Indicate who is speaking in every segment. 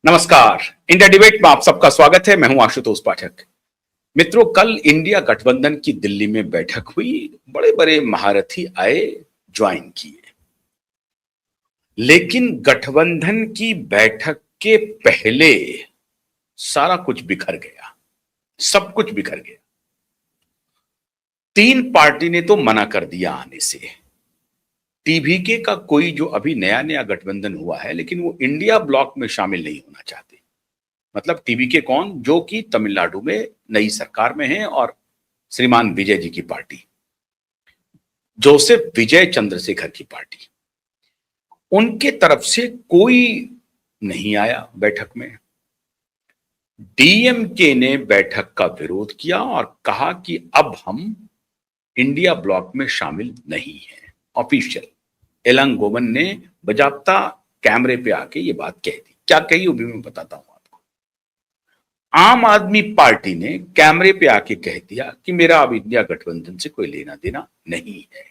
Speaker 1: नमस्कार। India debate में आप सबका स्वागत है। मैं हूं आशुतोष पाठक। मित्रों, कल इंडिया गठबंधन की दिल्ली में बैठक हुई। बड़े बड़े महारथी आए, ज्वाइन किए। लेकिन गठबंधन की बैठक के पहले सारा कुछ बिखर गया, सब कुछ बिखर गया। तीन पार्टी ने तो मना कर दिया आने से। टीवीके का कोई जो अभी नया नया गठबंधन हुआ है, लेकिन वो इंडिया ब्लॉक में शामिल नहीं होना चाहते। मतलब टीवीके कौन? जो कि तमिलनाडु में नई सरकार में है और श्रीमान विजय जी की पार्टी, जोसेफ विजय चंद्रशेखर की पार्टी, उनके तरफ से कोई नहीं आया बैठक में। डीएमके ने बैठक का विरोध किया और कहा कि अब हम इंडिया ब्लॉक में शामिल नहीं हैं। ऑफिशियल एलंगोवन ने बजाबता कैमरे पे आके ये बात कह दी। क्या कही वो भी मैं बताता हूं आपको। आम आदमी पार्टी ने कैमरे पे आके कह दिया कि मेरा अब इंडिया गठबंधन से कोई लेना देना नहीं है।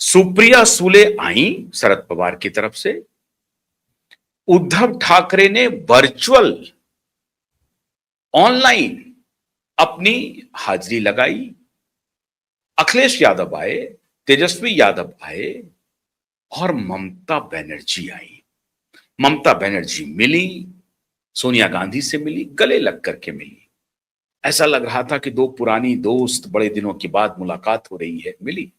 Speaker 1: सुप्रिया सुले आई शरद पवार की तरफ से। उद्धव ठाकरे ने वर्चुअल ऑनलाइन अपनी हाजिरी लगाई। अखिलेश यादव आए, तेजस्वी यादव आए और ममता बनर्जी आई। ममता बनर्जी मिली, सोनिया गांधी से मिली, गले लग करके मिली। ऐसा लग रहा था कि दो पुरानी दोस्त, बड़े दिनों के बाद मुलाकात हो रही है, मिली।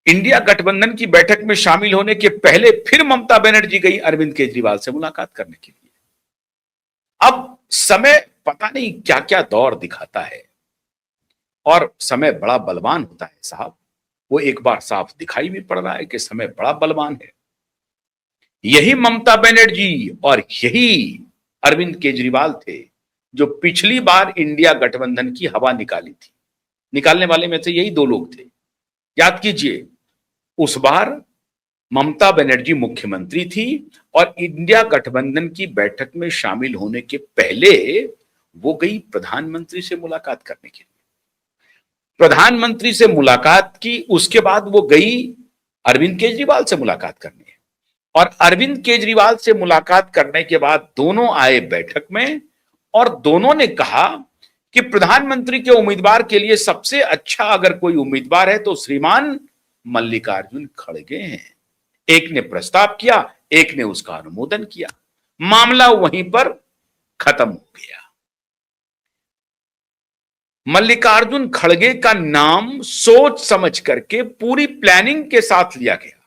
Speaker 1: इंडिया गठबंधन की बैठक में शामिल होने के पहले फिर ममता बनर्जी गई अरविंद केजरीवाल से मुलाकात करने के लिए। अब समय पता नहीं क्या क्या दौर दिखाता है और समय बड़ा बलवान होता है साहब। वो एक बार साफ दिखाई भी पड़ रहा है कि समय बड़ा बलवान है। यही ममता बनर्जी और यही अरविंद केजरीवाल थे जो पिछली बार इंडिया गठबंधन की हवा निकाली थी। निकालने वाले में से यही दो लोग थे। याद कीजिए, उस बार ममता बनर्जी मुख्यमंत्री थी और इंडिया गठबंधन की बैठक में शामिल होने के पहले वो गई प्रधानमंत्री से मुलाकात करने के लिए। प्रधानमंत्री से मुलाकात की, उसके बाद वो गई अरविंद केजरीवाल से मुलाकात करने। और अरविंद केजरीवाल से मुलाकात करने के बाद दोनों आए बैठक में और दोनों ने कहा कि प्रधानमंत्री के उम्मीदवार के लिए सबसे अच्छा अगर कोई उम्मीदवार है तो श्रीमान मल्लिकार्जुन खड़गे हैं। एक ने प्रस्ताव किया, एक ने उसका अनुमोदन किया। मामला वहीं पर खत्म हो गया। मल्लिकार्जुन खड़गे का नाम सोच समझ करके पूरी प्लानिंग के साथ लिया गया।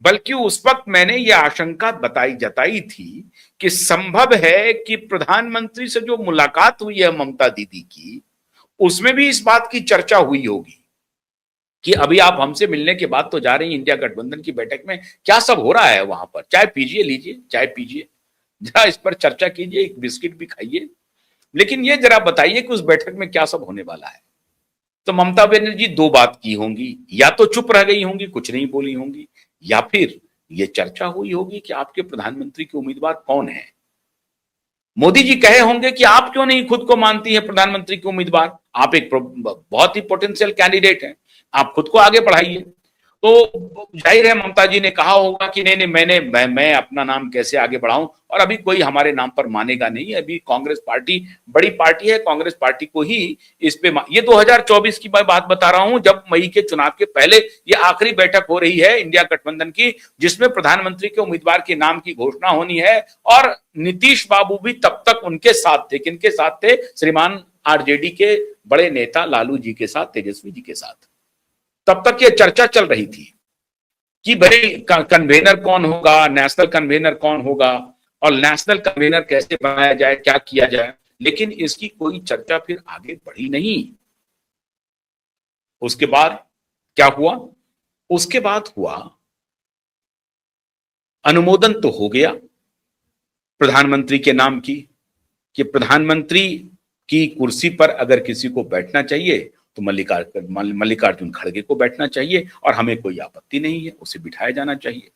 Speaker 1: बल्कि उस वक्त मैंने यह आशंका जताई थी कि संभव है कि प्रधानमंत्री से जो मुलाकात हुई है ममता दीदी की, उसमें भी इस बात की चर्चा हुई होगी कि अभी आप हमसे मिलने के बाद तो जा रही हैं इंडिया गठबंधन की बैठक में, क्या सब हो रहा है वहां पर। चाय पीजिए, लीजिए चाय पीजिए, जरा इस पर चर्चा कीजिए, एक बिस्किट भी खाइए, लेकिन ये जरा बताइए कि उस बैठक में क्या सब होने वाला है। तो ममता बनर्जी दो बात की होंगी, या तो चुप रह गई होंगी, कुछ नहीं बोली होंगी, या फिर यह चर्चा हुई होगी कि आपके प्रधानमंत्री के उम्मीदवार कौन है। मोदी जी कहे होंगे कि आप क्यों नहीं खुद को मानती हैं प्रधानमंत्री के उम्मीदवार, आप एक बहुत ही पोटेंशियल कैंडिडेट हैं, आप खुद को आगे बढ़ाइए। तो जाहिर है ममता जी ने कहा होगा कि नहीं नहीं, मैं अपना नाम कैसे आगे बढ़ाऊं, और अभी कोई हमारे नाम पर मानेगा नहीं। अभी कांग्रेस पार्टी बड़ी पार्टी है, कांग्रेस पार्टी को ही इस पे ये 2024 की मैं बात बता रहा हूं, जब मई के चुनाव के पहले ये आखिरी बैठक हो रही है इंडिया गठबंधन की, जिसमें प्रधानमंत्री के उम्मीदवार के नाम की घोषणा होनी है। और नीतीश बाबू भी तब तक उनके साथ थे। किनके साथ थे? श्रीमान आरजेडी के बड़े नेता लालू जी के साथ, तेजस्वी जी के साथ। तब तक ये चर्चा चल रही थी कि भाई कन्वेनर कौन होगा, नेशनल कन्वेनर कौन होगा, और नेशनल कन्वेनर कैसे बनाया जाए, क्या किया जाए। लेकिन इसकी कोई चर्चा फिर आगे बढ़ी नहीं। उसके बाद क्या हुआ? उसके बाद हुआ अनुमोदन तो हो गया प्रधानमंत्री के नाम की, कि प्रधानमंत्री की कुर्सी पर अगर किसी को बैठना चाहिए तो मल्लिकार्जुन खड़गे को बैठना चाहिए, और हमें कोई आपत्ति नहीं है, उसे बिठाया जाना चाहिए।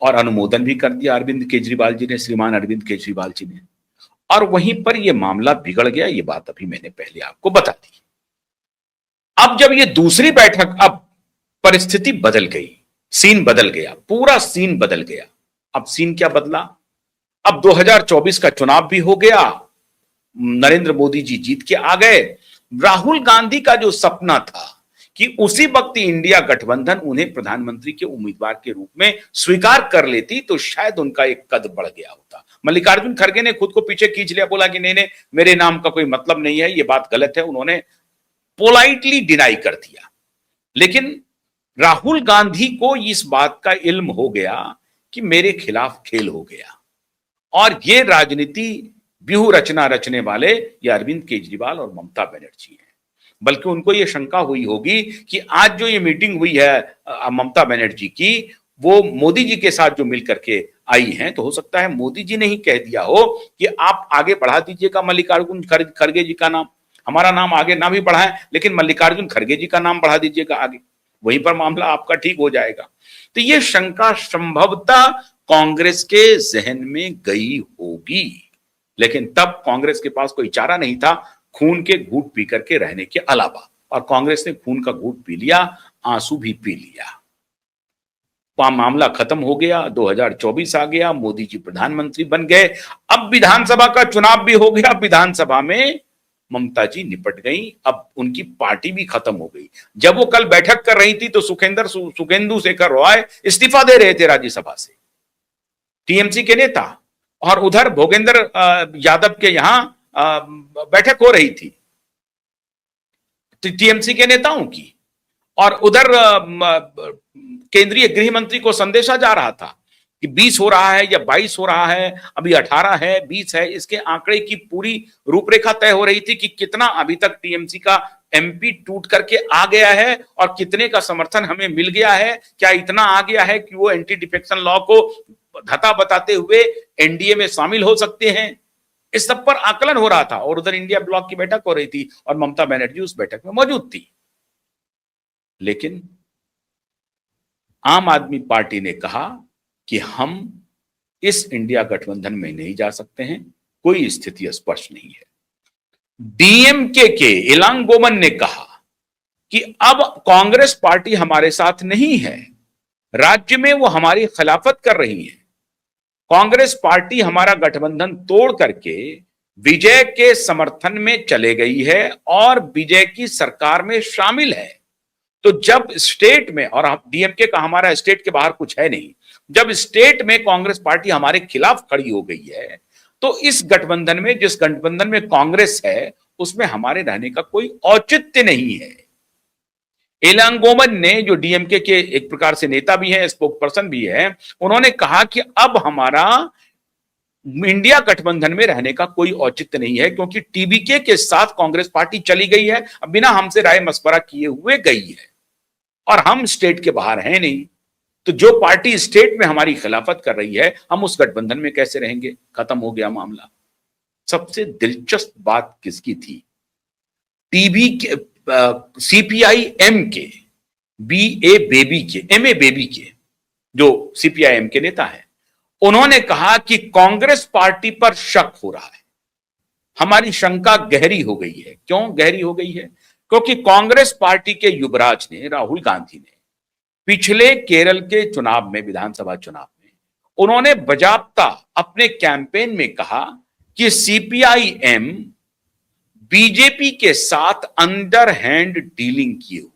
Speaker 1: और अनुमोदन भी कर दिया अरविंद केजरीवाल जी ने, श्रीमान अरविंद केजरीवाल जी ने। और वहीं पर यह मामला बिगड़ गया। ये बात अभी मैंने पहले आपको बता दी। अब जब ये दूसरी बैठक, अब परिस्थिति बदल गई। सीन बदल गया, पूरा सीन बदल गया। अब सीन क्या बदला? अब 2024 का चुनाव भी हो गया, नरेंद्र मोदी जी जीत के आ गए। राहुल गांधी का जो सपना था कि उसी वक्त इंडिया गठबंधन उन्हें प्रधानमंत्री के उम्मीदवार के रूप में स्वीकार कर लेती तो शायद उनका एक कद बढ़ गया होता। मल्लिकार्जुन खड़गे ने खुद को पीछे खींच लिया, बोला कि नहीं नहीं, मेरे नाम का कोई मतलब नहीं है, ये बात गलत है। उन्होंने पोलाइटली डिनाई कर दिया। लेकिन राहुल गांधी को इस बात का इल्म हो गया कि मेरे खिलाफ खेल हो गया, और ये राजनीति व्यूह रचना रचने वाले ये अरविंद केजरीवाल और ममता बनर्जी हैं। बल्कि उनको ये शंका हुई होगी कि आज जो ये मीटिंग हुई है ममता बनर्जी की, वो मोदी जी के साथ जो मिल करके आई हैं, तो हो सकता है मोदी जी ने ही कह दिया हो कि आप आगे बढ़ा दीजिएगा मल्लिकार्जुन खड़गे जी का नाम, हमारा नाम आगे ना भी बढ़ाएं लेकिन मल्लिकार्जुन खड़गे जी का नाम बढ़ा दीजिएगा आगे, वहीं पर मामला आपका ठीक हो जाएगा। तो ये शंका संभवतः कांग्रेस के जहन में गई होगी, लेकिन तब कांग्रेस के पास कोई चारा नहीं था खून के घूंट पी करके रहने के अलावा, और कांग्रेस ने खून का घूंट पी लिया, आंसू भी पी लिया। मामला खत्म हो गया, 2024 आ गया, मोदी जी प्रधानमंत्री बन गए। अब विधानसभा का चुनाव भी हो गया, विधानसभा में ममता जी निपट गई, अब उनकी पार्टी भी खत्म हो गई। जब वो कल बैठक कर रही थी तो सुखेंदु शेखर रॉय इस्तीफा दे रहे थे राज्यसभा से, टीएमसी के नेता, और उधर भोगेंद्र यादव के यहां बैठक हो रही थी टीएमसी के नेताओं की, और उधर केंद्रीय गृह मंत्री को संदेशा जा रहा था कि 20 हो रहा है या 22 हो रहा है, अभी 18 है 20 है, इसके आंकड़े की पूरी रूपरेखा तय हो रही थी कि कितना अभी तक टीएमसी का एमपी टूट करके आ गया है और कितने का समर्थन हमें मिल गया है, क्या इतना आ गया है कि वो एंटी डिफेक्शन लॉ को धता बताते हुए एनडीए में शामिल हो सकते हैं। इस सब पर आकलन हो रहा था, और उधर इंडिया ब्लॉक की बैठक हो रही थी और ममता बनर्जी उस बैठक में मौजूद थी। लेकिन आम आदमी पार्टी ने कहा कि हम इस इंडिया गठबंधन में नहीं जा सकते हैं, कोई स्थिति स्पष्ट नहीं है। डीएमके के इलांगोमन ने कहा कि अब कांग्रेस पार्टी हमारे साथ नहीं है, राज्य में वो हमारी खिलाफत कर रही है, कांग्रेस पार्टी हमारा गठबंधन तोड़ करके विजय के समर्थन में चले गई है और विजय की सरकार में शामिल है। तो जब स्टेट में, और डीएमके का हमारा स्टेट के बाहर कुछ है नहीं, जब स्टेट में कांग्रेस पार्टी हमारे खिलाफ खड़ी हो गई है, तो इस गठबंधन में, जिस गठबंधन में कांग्रेस है, उसमें हमारे रहने का कोई औचित्य नहीं है। इलांगोमन ने, जो डीएमके के एक प्रकार से नेता भी हैं, स्पोक पर्सन भी है, उन्होंने कहा कि अब हमारा इंडिया गठबंधन में रहने का कोई औचित्य नहीं है, क्योंकि टीबीके के साथ कांग्रेस पार्टी चली गई है, अब बिना हमसे राय मशवरा किए हुए गई है, और हम स्टेट के बाहर हैं नहीं, तो जो पार्टी स्टेट में हमारी खिलाफत कर रही है, हम उस गठबंधन में कैसे रहेंगे? खत्म हो गया मामला। सबसे दिलचस्प बात किसकी थी? टीबी के सीपीआई एम के एम ए बेबी के, जो सीपीआईएम के नेता है, उन्होंने कहा कि कांग्रेस पार्टी पर शक हो रहा है, हमारी शंका गहरी हो गई है। क्यों गहरी हो गई है? क्योंकि कांग्रेस पार्टी के युवराज ने, राहुल गांधी ने, पिछले केरल के चुनाव में, विधानसभा चुनाव में, उन्होंने बजाबता अपने कैंपेन में कहा कि सीपीआईएम बीजेपी के साथ अंडर हैंड डीलिंग किए हुए,